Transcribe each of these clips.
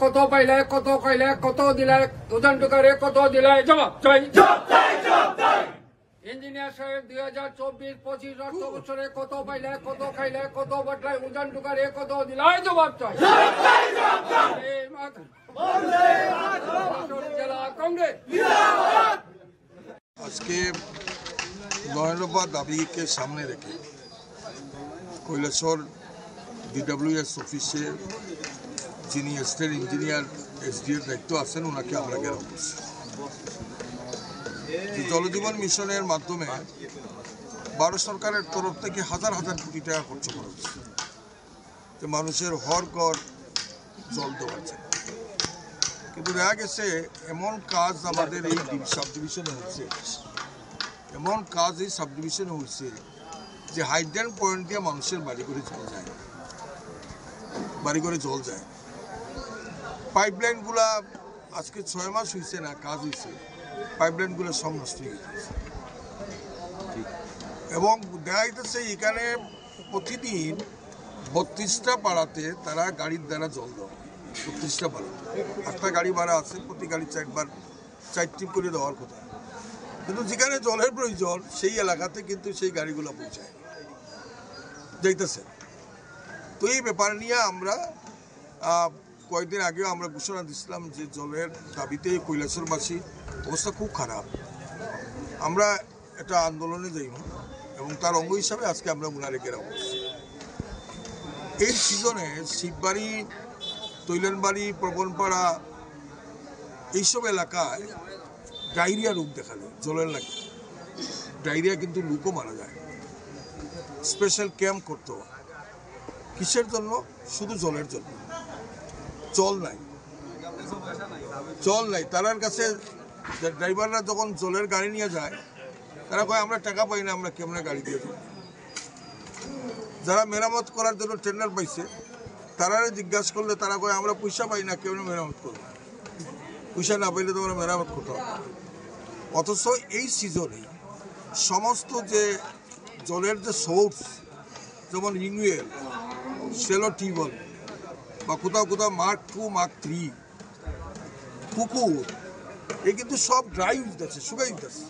কত পাইলে কত খাইলে কত দিলে ওজন টুকারে কত দিলে জবাব চাই। ইঞ্জিনিয়ার সাহেব 2024-25 অর্থ বছরে কত পাইলে কত খাইলে কত বটলায় ওজন টুকারে কত দিলে জবাব চাই। জেলা কংগ্রেস আজকে 9 দফা দাবিকে সামনে রেখে কৈলাসর DWS অফিসে যিনি স্টেট ইঞ্জিনিয়ার SDর দায়িত্ব আছেন ওনাকে আমরা ঘেরাও করছি। জলজীবন মিশনের মাধ্যমে ভারত সরকারের তরফ থেকে হাজার হাজার কোটি টাকা খরচ করা হচ্ছে যে মানুষের হর ঘর জল দেওয়ার জন্য, কিন্তু দেখা গেছে এমন কাজ আমাদের এই সাব ডিভিশনে হচ্ছে, এমন কাজ এই সাব ডিভিশনে হচ্ছে যে হাইড্রেন পয়েন্ট দিয়ে মানুষের বাড়ি করে জল যায়, বাড়ি করে জল যায়। পাইপলাইনগুলা আজকে 6 মাস হয়েছে না কাজ হয়েছে, পাইপলাইনগুলো সব নষ্ট হয়ে গেছে। এবং দেখা যাচ্ছে এখানে প্রতিদিন 32টা পাড়াতে তারা গাড়ির দ্বারা জল দেওয়া, 32টা পাড়াতে 8টা গাড়ি ভাড়া আছে, প্রতি গাড়ি 4 ট্রিপ করে দেওয়ার কথা, কিন্তু যেখানে জলের প্রয়োজন সেই এলাকাতে কিন্তু সেই গাড়িগুলো পৌঁছায় যাইতেছে। তো এই ব্যাপার নিয়ে আমরা কয়েকদিন আগেও আমরা ঘোষণা দিচ্ছিলাম যে জলের দাবিতে কৈলাসরবাসী অবস্থা খুব খারাপ, আমরা একটা আন্দোলনে যাইব এবং তার অঙ্গ হিসাবে আজকে আমরা উনারে ঘেরাও করছি। এই সিজনে শিববাড়ি, তৈলেনবাড়ি, প্রবণপাড়া এইসব এলাকায় ডায়রিয়া রোগ দেখা যায় জলের লাগে। ডায়রিয়া কিন্তু লোকও মারা যায়। স্পেশাল ক্যাম্প করতে হয় কিসের জন্য? শুধু জলের জন্য। জল নাই, জল নাই। তার কাছে ড্রাইভাররা যখন জলের গাড়ি নিয়ে যায় তারা কয় আমরা টাকা পাই না, আমরা কেমনে গাড়ি দিয়ে যাই। যারা মেরামত করার জন্য টেন্ডার পাইছে তারা জিজ্ঞাসা করলে তারা কয় আমরা পয়সা পাই না, কেমনে মেরামত করবো, পয়সা না পাইলে তো আমরা মেরামত করতে হবে। অথচ এই সিজনে সমস্ত যে জলের যে সোর্স, যেমন রিনিউয়েল, শ্যালো টিউবওয়েল বা কোথাও কোথাও Mark 2, Mark 3, পুকুর, এই কিন্তু সব ড্রাই হইতেছে, শুকাই দিতেছে।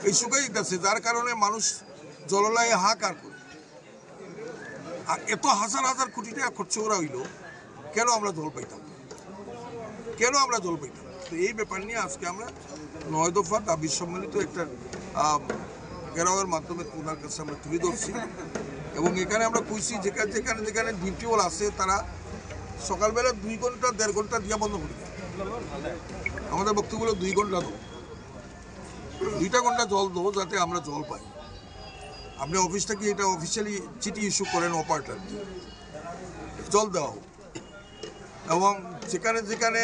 এই শুকাই দিতেছে যার কারণে মানুষ জললায় হাহাকার করে। আর এত হাজার হাজার কোটি টাকা খরচ করা হইল, কেন আমরা জল পাইতাম, কেন আমরা জল পাইতাম? তো এই ব্যাপার নিয়ে আজকে আমরা 9 দফা দাবি সম্মিলিত একটা ঘেরাওয়ের মাধ্যমে ওনার কাছে আমরা তুলে ধরছি। এবং এখানে আমরা কইছি যেখানে যেখানে যেখানে ডিউটিওয়াল আছে তারা সকালবেলা 2 ঘন্টা 1.5 ঘন্টা দিয়া বন্ধ করে দেয়। আমাদের বক্তব্য হলো 2 ঘন্টা দেবো, 2টা ঘন্টা জল দেবো যাতে আমরা জল পাই। আপনি অফিস থেকে এটা অফিসিয়ালি চিঠি ইস্যু করেন অপারেটর, জল দেওয়া হোক। এবং যেখানে যেখানে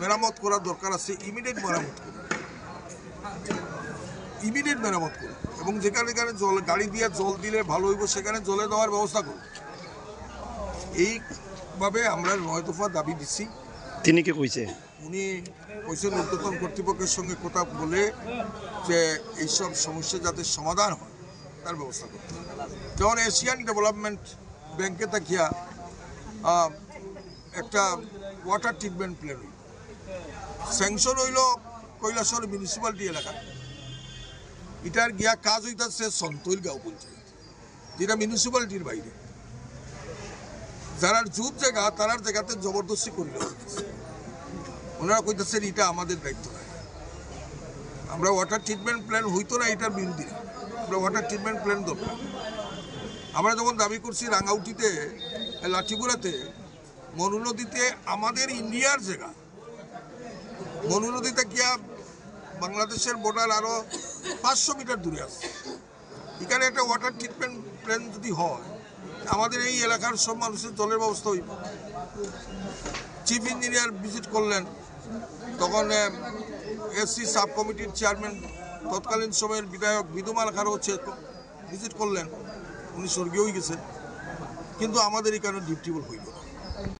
মেরামত করার দরকার আছে ইমিডিয়েট মেরামত করুন, ইমিডিয়েট মেরামত করুন। এবং যেখানে যেখানে জল গাড়ি দিয়ে জল দিলে ভালো হইব সেখানে জলে দেওয়ার ব্যবস্থা করুন। এইভাবে আমরা 9 দফা দাবি দিচ্ছি। তিনি কি কইছে? উনি কইছেন ঊর্ধ্বতন কর্তৃপক্ষের সঙ্গে কথা বলে যে এইসব সমস্যা যাতে সমাধান হয় তার ব্যবস্থা করতে। যেমন এশিয়ান ডেভেলপমেন্ট ব্যাংকে তাকিয়া একটা ওয়াটার ট্রিটমেন্ট প্ল্যান হইল, স্যাংশন হইল কৈলাসর মিউনিসিপ্যালিটি এলাকা। এটার গিয়া কাজ হইতেছে সন্তৈলগাঁও পঞ্চায়েত, যেটা মিউনিসিপ্যালিটির বাইরে। যারা জুত জায়গা তারার জায়গাতে জবরদস্তি করিল, ওনারা কইতেছেন এটা আমাদের দায়িত্ব নাই। আমরা ওয়াটার ট্রিটমেন্ট প্ল্যান হইতো না এটার বিরুদ্ধে, আমরা ওয়াটার ট্রিটমেন্ট প্ল্যান দরকার। আমরা যখন দাবি করছি রাঙ্গাউটিতে, লাঠিগুড়াতে, মনু নদীতে আমাদের ইন্ডিয়ার জায়গা, মনু নদীতে গিয়া বাংলাদেশের বর্ডার আরো 500 মিটার দূরে আছে। এখানে একটা ওয়াটার ট্রিটমেন্ট প্ল্যান যদি হয় আমাদের এই এলাকার সব মানুষের জলের ব্যবস্থা হইব। চিফ ইঞ্জিনিয়ার ভিজিট করলেন, তখন এসসি সাব কমিটির চেয়ারম্যান তৎকালীন সময়ের বিধায়ক বিধুমাল খারও ভিজিট করলেন, উনি স্বর্গীয় হয়ে গেছেন, কিন্তু আমাদের এখানে ডিউটিবল হইল না।